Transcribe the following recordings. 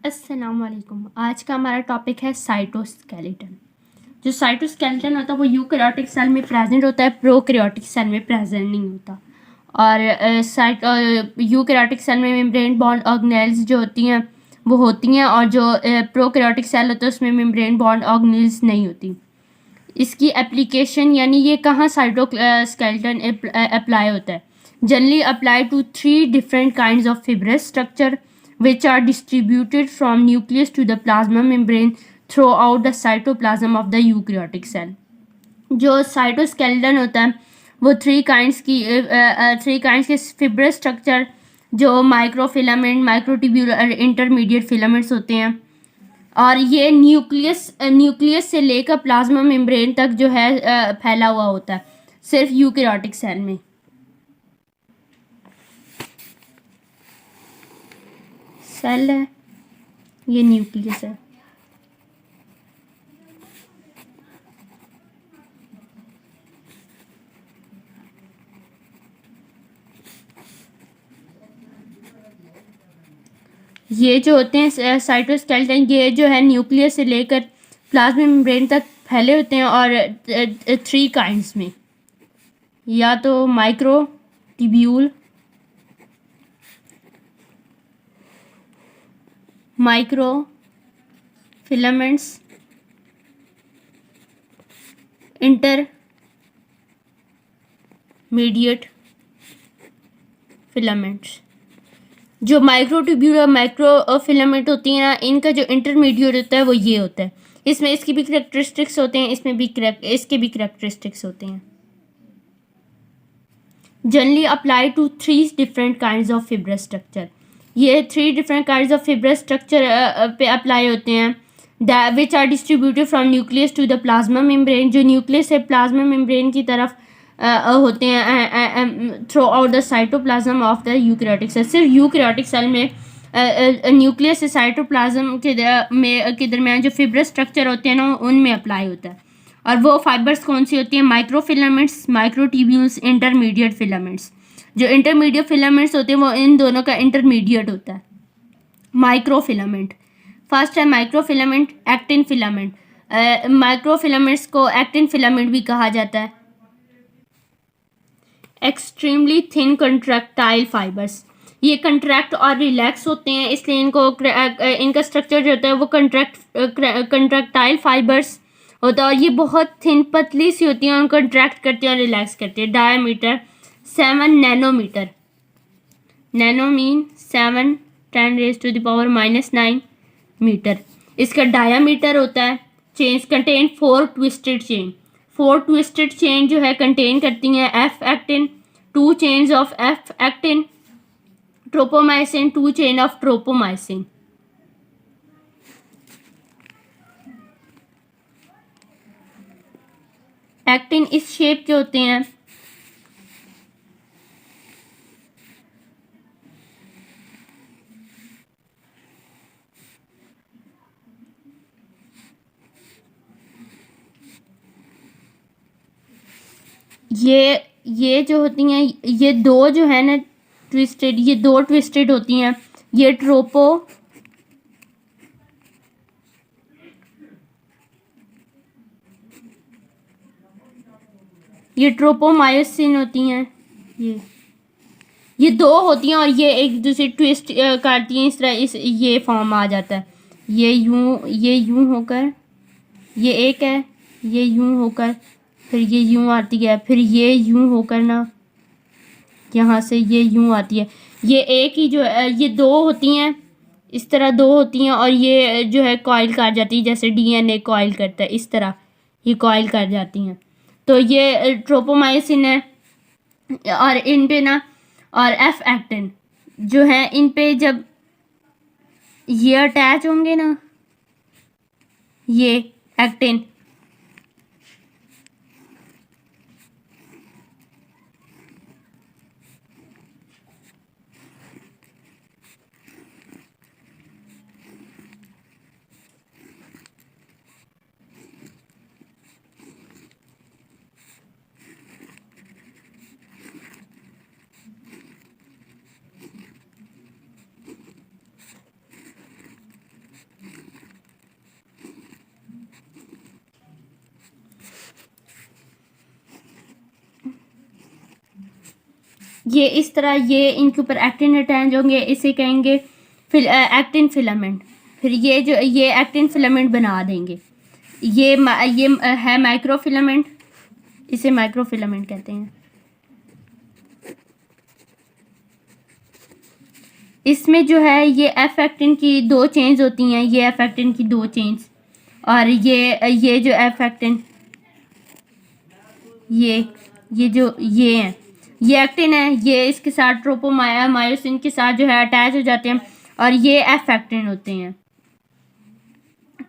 अस्सलाम वालेकुम। आज का हमारा टॉपिक है साइटोस्केलेटन। जो साइटोस्केलेटन होता है वो यूकैरियोटिक सेल में प्रेजेंट होता है, प्रोकैरियोटिक सेल में प्रेजेंट नहीं होता। और यूकैरियोटिक सेल में मेम्ब्रेन बॉन्ड ऑर्गेनेल्स जो होती हैं वो होती हैं, और जो प्रोकैरियोटिक सेल होता है उसमें मेम्ब्रेन बॉन्ड ऑर्गेनेल्स नहीं होती। इसकी एप्लीकेशन यानी ये कहाँ साइटोस्केलेटन अप्लाई होता है। Generally apply to 3 different kinds of fibrous structure which are distributed from nucleus to the plasma membrane throughout the cytoplasm of the eukaryotic cell। जो साइटोस्केलेटन होता है वो थ्री काइंड्स के फिब्रस स्ट्रक्चर जो microfilament, माइक्रोट्यूब्यूलर, intermediate filaments होते हैं, और ये न्यूक्लियस से लेकर प्लाज्मा मेम्ब्रेन तक जो है फैला हुआ होता है सिर्फ यूकैरियोटिक सेल में। सेल है, ये न्यूक्लियस है। ये जो होते हैं साइटोस्केलेटन, ये जो है न्यूक्लियस से लेकर प्लाज्मा मेम्ब्रेन तक फैले होते हैं, और 3 काइंड्स में, या तो microtubule, micro filaments, intermediate filaments. जो माइक्रोट्यूब्यूल और माइक्रो फिलामेंट होती हैं ना, इनका जो इंटरमीडिएट होता है वो ये होता है। इसमें इसकी भी करैक्टरिस्टिक्स होते हैं, इसमें भी इसके भी करैक्टरिस्टिक्स होते हैं। Generally apply to 3 different kinds of fibrous structure. ये 3 different kinds of fibrous structure पे अप्लाई होते हैं, which are distributed from nucleus to the plasma membrane. जो न्यूक्लियस से प्लाज्मा मेम्ब्रेन की तरफ होते हैं throughout the cytoplasm of the eukaryotic cell. सिर्फ यूकैरियोटिक सेल में न्यूक्लियस से साइटोप्लाज्म के दरमियान जो फिब्रस स्ट्रक्चर होते हैं ना, उनमें अप्लाई होता है। और वो फाइबर्स कौन सी होती हैं? Microfilaments, microtubules, intermediate filaments. जो इंटरमीडिएट फिलामेंट्स होते हैं वो इन दोनों का इंटरमीडिएट होता है। माइक्रोफिलामेंट, फर्स्ट है माइक्रोफिलामेंट, एक्टिन फिलामेंट। माइक्रोफिलामेंट्स को एक्टिन फिलामेंट भी कहा जाता है। एक्सट्रीमली थिन कंट्रैक्टाइल फाइबर्स, ये कंट्रैक्ट और रिलैक्स होते हैं, इसलिए इनका स्ट्रक्चर जो होता है वो कंट्रैक्टाइल फाइबर्स होता है, और ये बहुत थिन पतली सी होती हैं, और कंट्रैक्ट करती हैं और रिलैक्स करती है। Diameter 7 nanometre, nano mean 7 10⁻⁻⁹ metre इसका डायामीटर होता है। Chains contain 4 twisted chain, 4 twisted chain जो है कंटेन करती हैं F actin, 2 chains of F actin, tropomyosin, 2 chain of tropomyosin. Actin इस शेप के होते हैं। ये जो होती हैं, ये दो जो है ना ट्विस्टेड, ये 2 ट्विस्टेड होती हैं। ये ट्रोपोमायोसिन होती हैं। ये 2 होती हैं, और ये एक दूसरे ट्विस्ट करती हैं, इस तरह ये फॉर्म आ जाता है। ये यूं होकर ये एक है, ये यूं होकर फिर ये यूं आती है, फिर ये यूं होकर ना यहाँ से ये यूं आती है। ये एक ही जो है, ये 2 होती हैं, इस तरह 2 होती हैं, और ये जो है कॉइल कर जाती है, जैसे डीएनए कॉइल करता है, इस तरह ये कॉइल कर जाती हैं। तो ये ट्रोपोमाइसिन है, और इन पे ना, और एफ एक्टिन जो है, इन पे जब ये अटैच होंगे ना, ये एक्टिन, ये इस तरह ये इनके ऊपर एक्टिन अटैच होंगे, इसे कहेंगे एक्टिन फिलामेंट। फिर ये एक्टिन फिलामेंट बना देंगे। ये है माइक्रोफिलामेंट, इसे माइक्रोफिलामेंट कहते हैं। इसमें जो है ये एफ एक्टिन की 2 चेन्स होती हैं, ये एफ एक्टिन की 2 चेन्स, और ये जो एफ एक्टिन ये जो ये हैं, ये एक्टिन है, ये इसके साथ ट्रोपोमायोसिन के साथ जो है अटैच हो जाते हैं, और ये एफ एक्टिन होते हैं।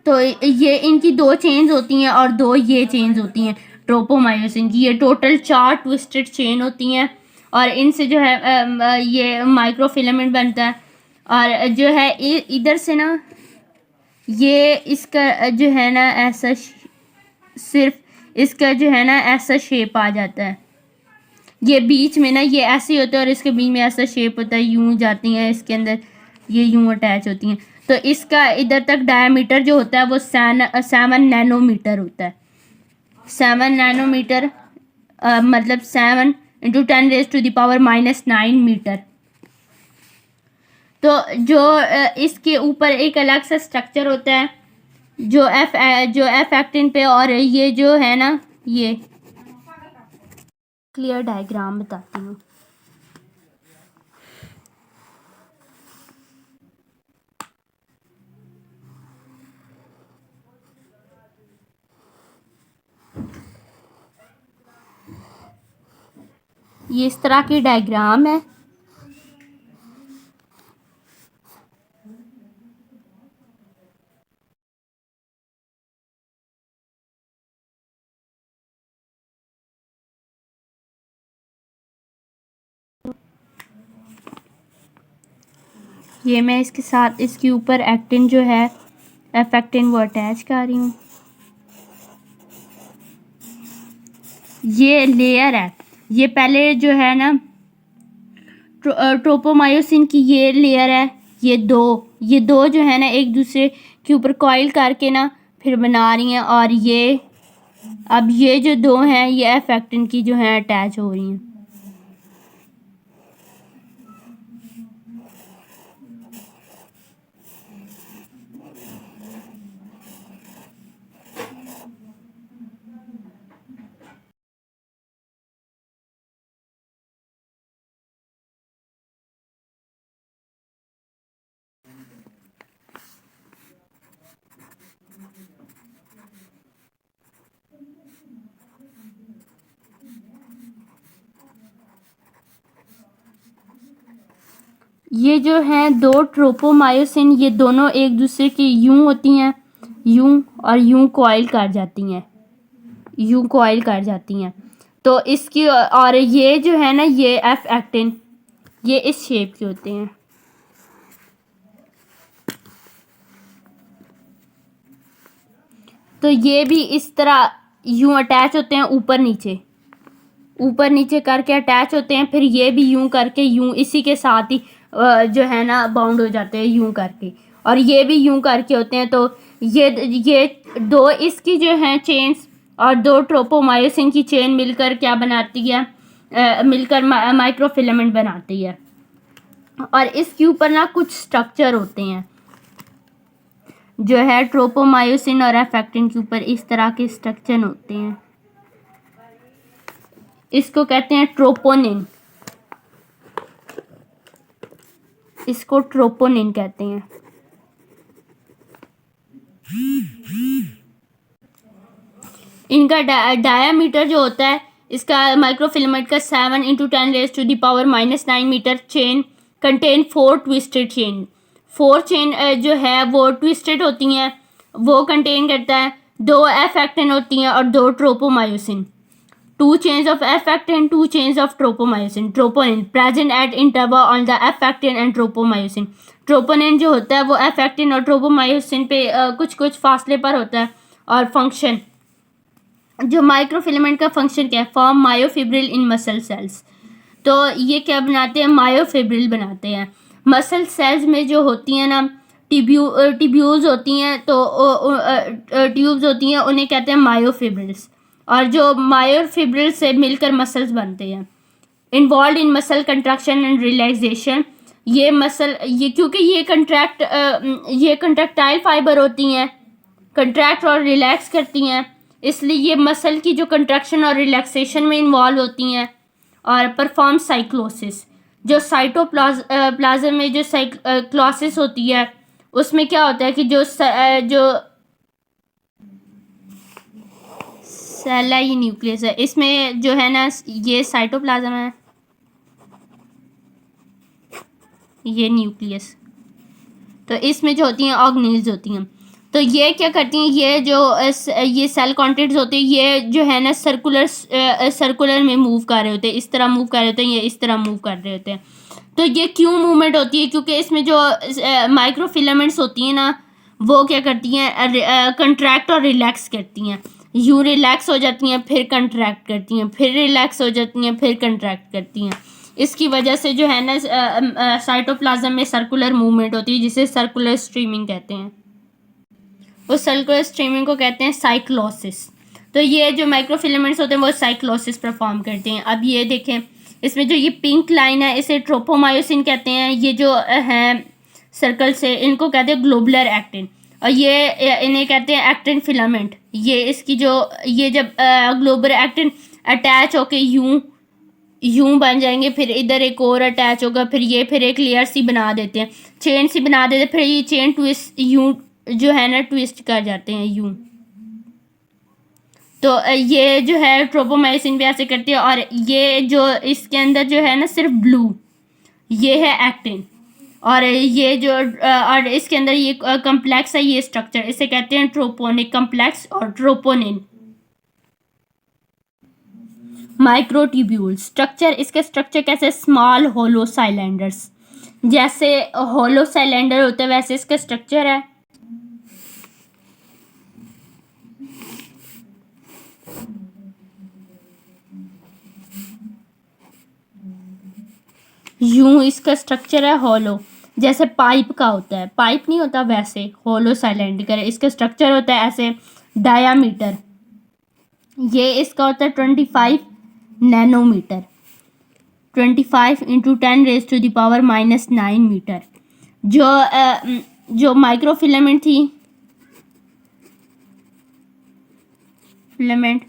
तो ये इनकी 2 चेन्स होती हैं और 2 ये चेन्स होती हैं ट्रोपोमायोसिन की। ये टोटल 4 ट्विस्टेड चेन होती हैं, और इनसे जो है ये माइक्रोफिलामेंट बनता है। और जो है इधर से ना ये इसका जो है ना ऐसा सिर्फ इसका जो है ना ऐसा शेप आ जाता है। ये बीच में ना ये ऐसे होता है और इसके बीच में ऐसा शेप होता है, यूं जाती हैं इसके अंदर, ये यूं अटैच होती हैं। तो इसका इधर तक डायमीटर जो होता है वो 7 नैनोमीटर होता है। 7 नैनोमीटर मतलब 7 × 10⁻⁻⁹ मीटर। तो जो इसके ऊपर एक अलग सा स्ट्रक्चर होता है जो एफ एक्टिन पे, और ये जो है ना ये क्लियर डायग्राम बताती हूँ। ये इस तरह की डायग्राम है। ये मैं इसके साथ इसके ऊपर एक्टिन जो है एफ एक्टिन वो अटैच कर रही हूँ। ये लेयर है, ये पहले जो है ना ट्रोपोमायोसिन की ये लेयर है, ये दो जो है ना एक दूसरे के ऊपर कॉइल करके ना फिर बना रही हैं, और ये अब ये जो 2 हैं ये एफ एक्टिन की जो है अटैच हो रही हैं। ये जो हैं 2 ट्रोपोमायोसिन, ये दोनों एक दूसरे की यूं होती हैं, यूं और यूं कॉइल कर जाती हैं, यूं कॉइल कर जाती हैं। तो इसकी और ये जो है ना ये एफ एक्टिन ये इस शेप के होते हैं। तो ये भी इस तरह यूं अटैच होते हैं, ऊपर नीचे करके अटैच होते हैं। फिर ये भी यूं करके यूं इसी के साथ ही जो है ना बाउंड हो जाते हैं यूं करके, और ये भी यूं करके होते हैं। तो ये 2 इसकी जो हैं चेन्स और 2 ट्रोपोमायोसिन की चेन मिलकर क्या बनाती है, मिलकर माइक्रोफिलामेंट बनाती है। और इसके ऊपर ना कुछ स्ट्रक्चर होते हैं जो है ट्रोपोमायोसिन और एफ एक्टिन के ऊपर इस तरह के स्ट्रक्चर होते हैं। इसको कहते हैं ट्रोपोनिन, इसको ट्रोपोनिन कहते हैं। इनका डायामीटर जो होता है इसका माइक्रोफिलामेंट का 7 × 10⁻⁹ metre chain contain 4 twisted chain. 4 chain जो है वो ट्विस्टेड होती हैं, वो कंटेन करता है। 2 एफ एक्टिन होती हैं और 2 tropomyosin. 2 chains of F actin, 2 chains of tropomyosin. Troponin present at interval on the F actin and tropomyosin. Troponin जो होता है वो एफ एक्टिन और ट्रोपोमायोसिन पे कुछ फासले पर होता है। और फंक्शन जो माइक्रोफिलामेंट का फंक्शन क्या है, फॉर्म मायोफिब्रिल इन मसल सेल्स। तो ये क्या बनाते हैं, मायोफिब्रिल बनाते हैं। मसल सेल्स में जो होती हैं ना टिब्यूल्स होती हैं, तो ट्यूब्स होती हैं, उन्हें कहते हैं मायोफिब्रिल्स। और जो मायोफिब्रिल से मिलकर मसल्स बनते हैं। Involve in muscle contraction and relaxation. ये क्योंकि ये कंट्रैक्टाइल फाइबर होती हैं, कंट्रैक्ट और रिलैक्स करती हैं, इसलिए ये मसल की जो कंट्रैक्शन और रिलैक्सेशन में इन्वॉल्व होती हैं। और परफॉर्म साइक्लोसिस, जो साइटोप्लाज्म में जो साइक्लोसिस होती है उसमें क्या होता है कि जो सेल है, ये न्यूक्लियस है, इसमें जो है ना ये साइटोप्लाज्म है, ये न्यूक्लियस, तो इसमें जो होती हैं ऑर्गेनेल्स होती हैं। तो ये क्या करती हैं, ये सेल कॉन्टेंट्स होते हैं, ये जो है ना सर्कुलर में मूव कर रहे होते हैं, इस तरह मूव कर रहे होते हैं, ये इस तरह मूव कर रहे होते हैं। तो ये क्यों मूवमेंट होती है, क्योंकि इसमें जो माइक्रोफिलामेंट्स होती हैं ना वो क्या करती हैं, कंट्रैक्ट और रिलैक्स करती हैं। यूँ रिलैक्स हो जाती हैं, फिर कंट्रैक्ट करती हैं, फिर रिलैक्स हो जाती हैं, फिर कंट्रैक्ट करती हैं। इसकी वजह से जो है ना साइटोप्लाज्म में सर्कुलर मूवमेंट होती है, जिसे सर्कुलर स्ट्रीमिंग कहते हैं। उस सर्कुलर स्ट्रीमिंग को कहते हैं साइक्लोसिस। तो ये जो माइक्रोफिलामेंट्स होते हैं वो साइक्लोसिस परफॉर्म करते हैं। अब ये देखें, इसमें जो ये पिंक लाइन है इसे ट्रोपोमायोसिन कहते हैं। ये जो हैं सर्कल से, इनको कहते हैं ग्लोबुलर एक्टिन, और ये इन्हें कहते हैं एक्टिन फिलामेंट। ये जब ग्लोबुलर एक्टिन अटैच होके यूं बन जाएंगे, फिर इधर एक और अटैच होगा, फिर एक लेयर सी बना देते हैं, चेन सी बना देते हैं, फिर ये चेन ट्विस्ट यूं जो है ना ट्विस्ट कर जाते हैं यूं। तो ये जो है ट्रोपोमायोसिन भी ऐसे करती है। और ये जो इसके अंदर जो है ना सिर्फ ब्लू, ये है एक्टिन, और ये जो और इसके अंदर ये कम्प्लेक्स है, ये स्ट्रक्चर, इसे कहते हैं ट्रोपोनिक कम्प्लेक्स और ट्रोपोनिन। माइक्रोट्यूब्यूल स्ट्रक्चर, इसके स्ट्रक्चर कैसे, स्मॉल होलो साइलेंडर्स, जैसे होलो साइलेंडर होते हैं वैसे इसका स्ट्रक्चर है। यूं इसका स्ट्रक्चर है होलो, जैसे पाइप का होता है, पाइप नहीं होता वैसे होलो साइलेंडर, इसका स्ट्रक्चर होता है ऐसे डायामीटर, ये इसका होता है 25 नैनोमीटर, 25 इंटू 10⁻⁻⁹ मीटर। जो माइक्रोफिलामेंट थी फिलामेंट,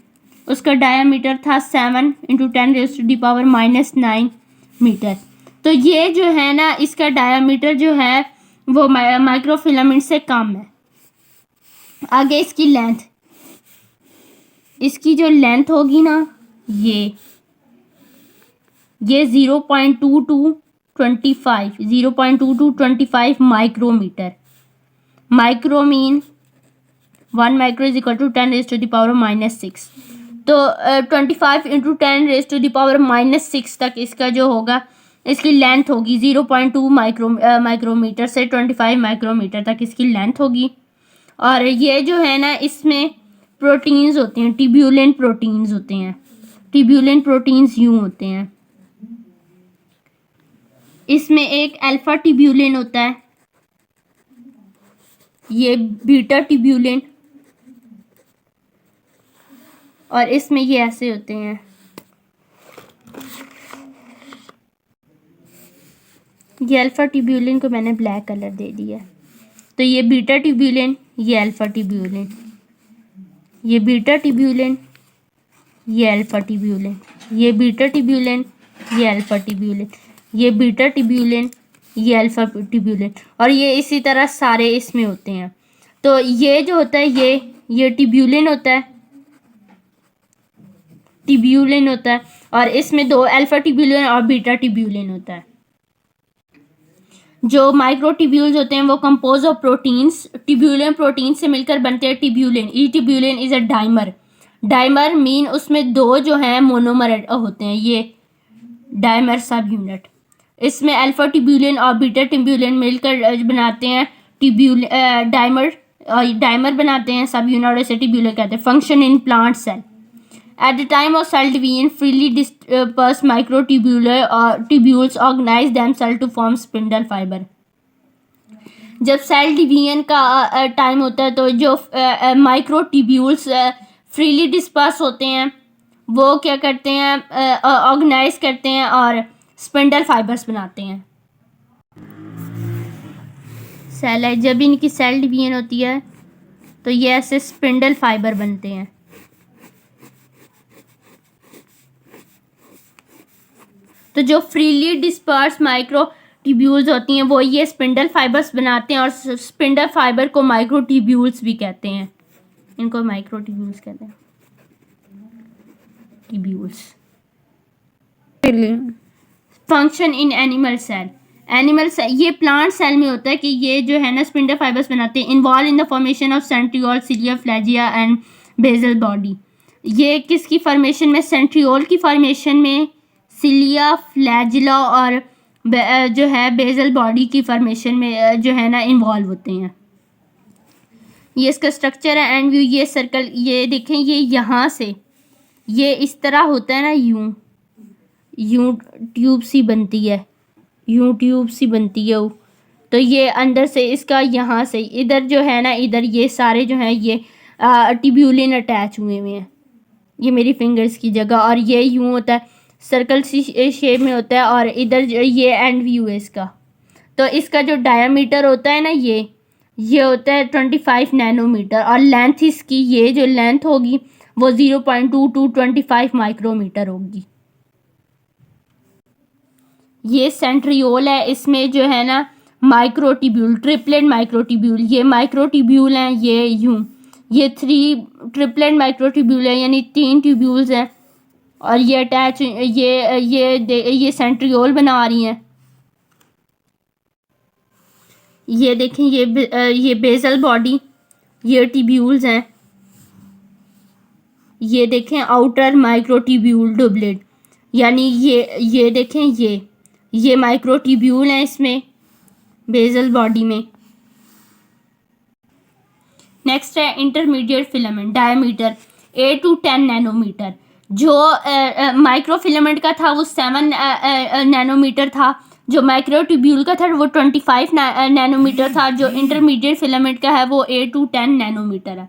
उसका डायामीटर था 7 इंटू 10⁻⁹ मीटर। तो ये जो है ना इसका डायामीटर जो है वो माइक्रोफिलामेंट से कम है। आगे इसकी लेंथ, इसकी जो लेंथ होगी ना ये 0.2225 micrometre. Micro mean 1 micro is equal to 10⁻⁻⁶। तो 25 इंटू 10⁻⁻⁶ तक इसका जो होगा, इसकी लेंथ होगी 0.2 माइक्रोमीटर से 25 माइक्रोमीटर तक इसकी लेंथ होगी। और ये जो है ना इसमें प्रोटीन्स होते हैं, ट्यूब्यूलेंट प्रोटीन्स होते हैं। ट्यूब्यूलेंट प्रोटीन्स यूं होते हैं, इसमें एक अल्फा ट्यूब्यूलिन होता है, ये बीटा ट्यूब्यूलिन, और इसमें ये ऐसे होते हैं। ये अल्फा ट्यूब्यूलिन को मैंने ब्लैक कलर दे दिया। तो ये बीटा ट्यूब्यूलिन, ये अल्फा ट्यूब्यूलिन, ये बीटा ट्यूब्यूलिन, ये अल्फा ट्यूब्यूलिन, ये बीटा ट्यूब्यूलिन, ये अल्फा ट्यूब्यूलिन, ये बीटा ट्यूब्यूलिन, ये अल्फा ट्यूब्यूलिन, और ये इसी तरह सारे इसमें होते हैं। तो ये जो होता है ये ट्यूब्यूलिन होता है, ट्यूब्यूलिन होता है, और इसमें 2 अल्फा ट्यूब्यूलिन और बीटा ट्यूब्यूलिन होता है। जो माइक्रोट्यूब्यूल्स होते हैं वो compose of proteins, tubulin protein से मिलकर बनते हैं tubulin. E tubulin is a dimer, dimer mean उसमें 2 जो हैं मोनोमर होते हैं, ये डाइमर सब यूनिट। इसमें अल्फा ट्यूब्यूलिन और बीटा ट्यूब्यूलिन मिलकर बनाते हैं डाइमर बनाते हैं सब यूनिट, और इसे ट्यूब्यूलिन कहते हैं। Function in plant cell, at the time of cell division freely dispersed microtubules organize themselves to form spindle fiber। जब सेल डिवीजन का टाइम होता है तो जो माइक्रोट्यूब्यूल्स फ्रीली डिस्पर्स होते हैं वो क्या करते हैं, ऑर्गेनाइज करते हैं और स्पिंडल फाइबर्स बनाते हैं। सेल है, जब इनकी सेल डिवीजन होती है तो ये ऐसे स्पिंडल फाइबर बनते हैं। तो जो फ्रीली डिस्पर्स माइक्रो ट्यूब्यूल्स होती हैं वो ये स्पिंडल फाइबर्स बनाते हैं, और स्पिंडल फाइबर को माइक्रो ट्यूब्यूल्स भी कहते हैं। इनको माइक्रो ट्यूब्यूल्स कहते हैं, tubules. Function in animal cell, animal cell ये प्लांट सेल में होता है कि ये जो है ना स्पिंडल फाइबर्स बनाते हैं। Involve in the formation of centriole, cilia, flagella and basal body. ये किसकी फॉर्मेशन में? सेंट्रियोल की फॉर्मेशन में, सिलिया, फ्लैजिला और जो है बेसल बॉडी की फॉर्मेशन में जो है ना इन्वॉल्व होते हैं। ये इसका स्ट्रक्चर है एंड व्यू। ये सर्कल, ये देखें, ये यहाँ से ये इस तरह होता है ना, यूं ट्यूब सी बनती है, यूं ट्यूब सी बनती है। तो ये अंदर से इसका यहाँ से इधर जो है ना, इधर ये सारे जो हैं ये ट्यूब्यूलिन अटैच हुए हुए हैं, ये मेरी फिंगर्स की जगह। और ये यूं होता है, सर्कल सी शेप में होता है, और इधर ये एंड व्यू है इसका। तो इसका जो डायामीटर होता है ना, ये होता है 25 नैनोमीटर, और लेंथ इसकी, ये जो लेंथ होगी वो 0.2 to 25 माइक्रोमीटर होगी। ये सेंट्रियोल है, इसमें जो है ना माइक्रोट्यूब्यूल, ट्रिपलेट माइक्रोट्यूब्यूल, ये माइक्रोट्यूब्यूल हैं, ये 3 ट्रिपलेट माइक्रोट्यूब्यूल है, यानी 3 ट्यूब्यूल्स हैं, और ये अटैच ये सेंट्रियोल बना रही हैं। ये देखें, ये बेसल बॉडी, ये ट्यूब्यूल्स हैं। ये देखें आउटर माइक्रोट्यूब्यूल डुबलेट, यानी ये देखें, ये माइक्रोट्यूब्यूल हैं इसमें बेसल बॉडी में। नेक्स्ट है intermediate filament, diameter 8 to 10 nanometre. जो माइक्रोफिलामेंट का था वो 7 नैनोमीटर था, जो माइक्रोट्यूब्यूल का था वो 25 नैनोमीटर था, जो इंटरमीडिएट फिलामेंट का है वो 8 to 10 नैनोमीटर है।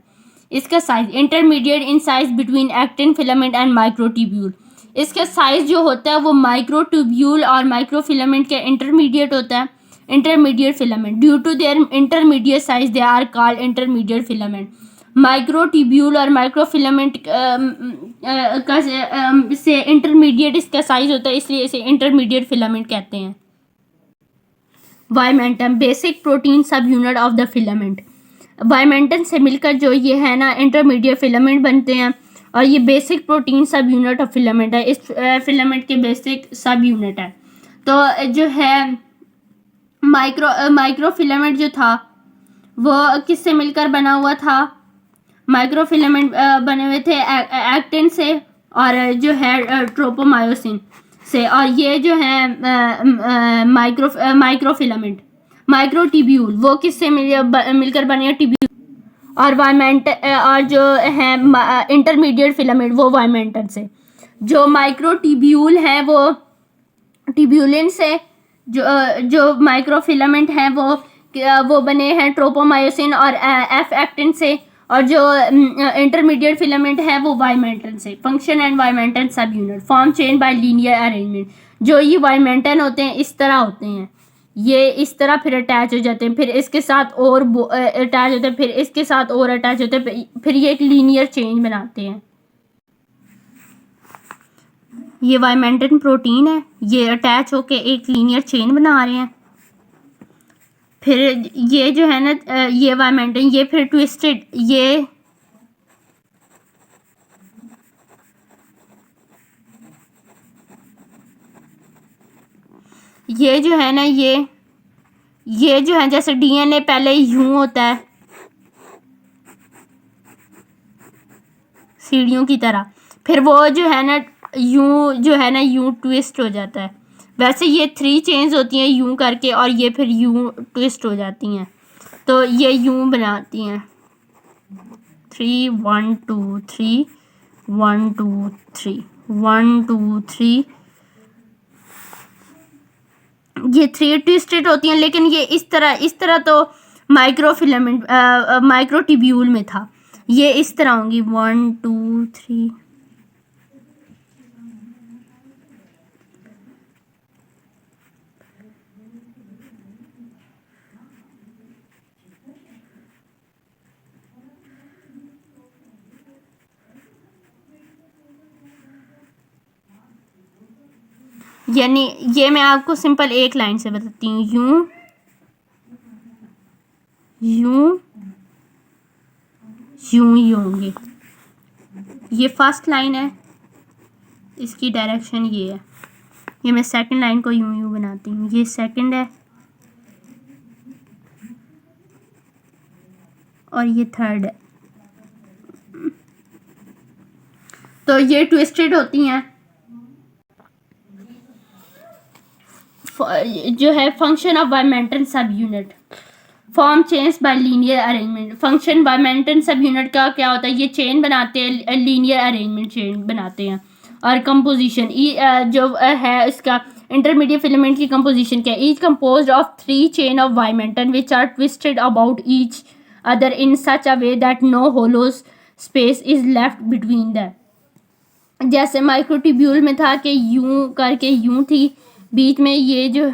इसका size intermediate in size between actin filament and microtubule. इसका साइज जो होता है वो माइक्रोट्यूब्यूल और माइक्रोफिलामेंट के इंटरमीडिएट होता है, intermediate filament. Due to their intermediate size they are called intermediate filament. Microtubule और माइक्रोफिलामेंट का से इंटरमीडिएट इसका साइज होता है, इसलिए इसे इंटरमीडिएट फिलामेंट कहते हैं। Vimentin, basic protein sub unit of the filament. Vimentin से मिलकर जो ये है ना इंटरमीडिएट फिलामेंट बनते हैं, और ये basic protein sub unit of filament है, इस फिलामेंट के बेसिक सब यूनिट है। तो जो है माइक्रोफिलामेंट जो था वो किससे मिलकर बना हुआ था? माइक्रोफिलामेंट बने हुए थे एक्टिन से और जो है ट्रोपोमायोसिन से, और ये जो है माइक्रोफिलामेंट माइक्रोट्यूब्यूल वो किससे मिलकर बने हैं? ट्यूब्यूल। और वाइमेंट और जो है इंटरमीडिएट फिलामेंट वो वाइमेंटन से। जो माइक्रोट्यूब्यूल हैं वो ट्यूब्यूलिन से, जो माइक्रोफिलामेंट हैं वो बने हैं ट्रोपोमायोसिन और एफ एक्टिन से, और जो इंटरमीडिएट फिलामेंट है वो वाइमेंटन से। Function and vimentin sub unit form chain by linear arrangement. जो ये वाइमेंटन होते हैं इस तरह होते हैं, ये इस तरह फिर अटैच हो जाते हैं, फिर इसके साथ और अटैच होते हैं, फिर इसके साथ और अटैच होते हैं, फिर ये एक लीनियर चेन बनाते हैं। ये वाइमेंटन प्रोटीन है, ये अटैच होके एक लीनियर चेन बना रहे हैं। फिर ये जो है ना ये वाइमेंटन, ये फिर ट्विस्टेड, ये जो है ना ये जो है जैसे डीएनए पहले यूं होता है सीढ़ियों की तरह, फिर वो जो है ना यूं ट्विस्ट हो जाता है। वैसे ये 3 चेन्स होती हैं यूं करके, और ये फिर यूं ट्विस्ट हो जाती हैं, तो ये यूं बनाती हैं 3 1 2 3 1 2 3 1 2 3। ये 3 ट्विस्टेड होती हैं, लेकिन ये इस तरह तो माइक्रोफिलामेंट माइक्रोट्यूब्यूल में था, ये इस तरह होंगी 1 2 3 यानी ये मैं आपको सिंपल एक लाइन से बताती हूँ, यूं यूं यूं ही होंगे। ये फर्स्ट लाइन है, इसकी डायरेक्शन ये है। ये मैं सेकंड लाइन को यूं यूं बनाती हूँ, ये सेकंड है और ये थर्ड है। तो ये ट्विस्टेड होती हैं। जो है function of vimentin sub unit, form change by linear arrangement. Function vimentin sub unit का क्या होता है, ये चेन बनाते हैं, लीनियर अरेंजमेंट चेन बनाते हैं। और कंपोजिशन जो है इसका इंटरमीडिएट फिलामेंट की कंपोजिशन क्या है, each composed of 3 chain of vimentin which are twisted about each other in such a way that no hollow space is left between them. जैसे माइक्रोट्यूब्यूल में था कि यूं करके यूं थी, बीच में ये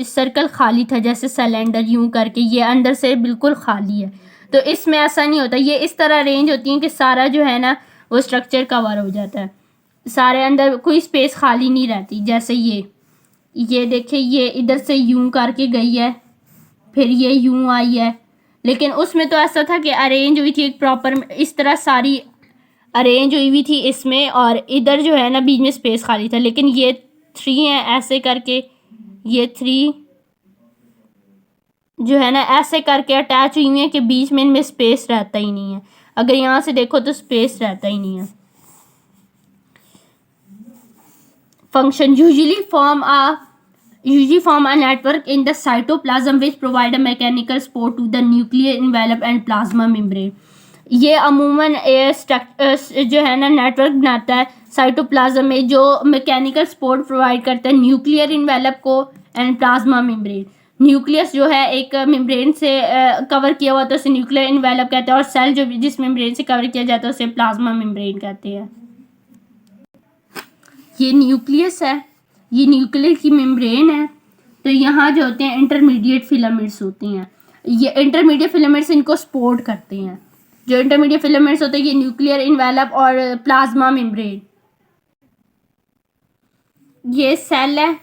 सर्कल खाली था, जैसे सिलेंडर यूं करके, ये अंदर से बिल्कुल खाली है। तो इसमें ऐसा नहीं होता, ये इस तरह अरेंज होती हैं कि सारा जो है ना वो स्ट्रक्चर कवर हो जाता है, सारे अंदर कोई स्पेस खाली नहीं रहती। जैसे ये देखिए, ये इधर से यूं करके गई है, फिर ये यूं आई है, लेकिन उसमें तो ऐसा था कि अरेंज हुई थी एक प्रॉपर, इस तरह सारी अरेंज हुई थी इसमें, और इधर जो है ना बीच में स्पेस खाली था। लेकिन ये 3 है ऐसे करके, ये 3 जो है ना ऐसे करके अटैच हुई है कि बीच में इनमें स्पेस रहता ही नहीं है। अगर यहाँ से देखो तो स्पेस रहता ही नहीं है। Function usually form a network in the cytoplasm which provide a mechanical support to the nuclear envelope and plasma membrane। ये अमूमन जो है ना नेटवर्क बनाता है साइटोप्लाज्म में, जो मैकेनिकल सपोर्ट प्रोवाइड करता है न्यूक्लियर इन्वेलप को एंड प्लाज्मा मेम्ब्रेन। न्यूक्लियस जो है एक मेम्ब्रेन से कवर किया हुआ तो उसे न्यूक्लियर इन्वेलप कहते हैं, और सेल जो जिस मेम्ब्रेन से कवर किया जाता है उसे प्लाज्मा मेम्ब्रेन कहते हैं। ये न्यूक्लियस है, ये न्यूक्लियर की मेम्ब्रेन है। तो यहाँ जो होते हैं इंटरमीडिएट फिलामेंट्स होती हैं, ये इंटरमीडिएट फिलामेंट्स इनको सपोर्ट करते हैं। जो इंटरमीडिएट फिलामेंट्स होते हैं ये न्यूक्लियर इन्वेलप और प्लाज्मा मेम्ब्रेन। ये सेल है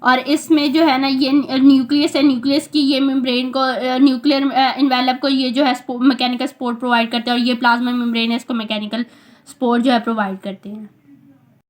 और इसमें जो है ना ये न्यूक्लियस है, न्यूक्लियस की ये मेम्ब्रेन को न्यूक्लियर इन्वेलप को ये जो है मैकेनिकल सपोर्ट प्रोवाइड करते हैं, और ये प्लाज्मा मेम्ब्रेन है, इसको मैकेनिकल सपोर्ट जो है प्रोवाइड करते हैं।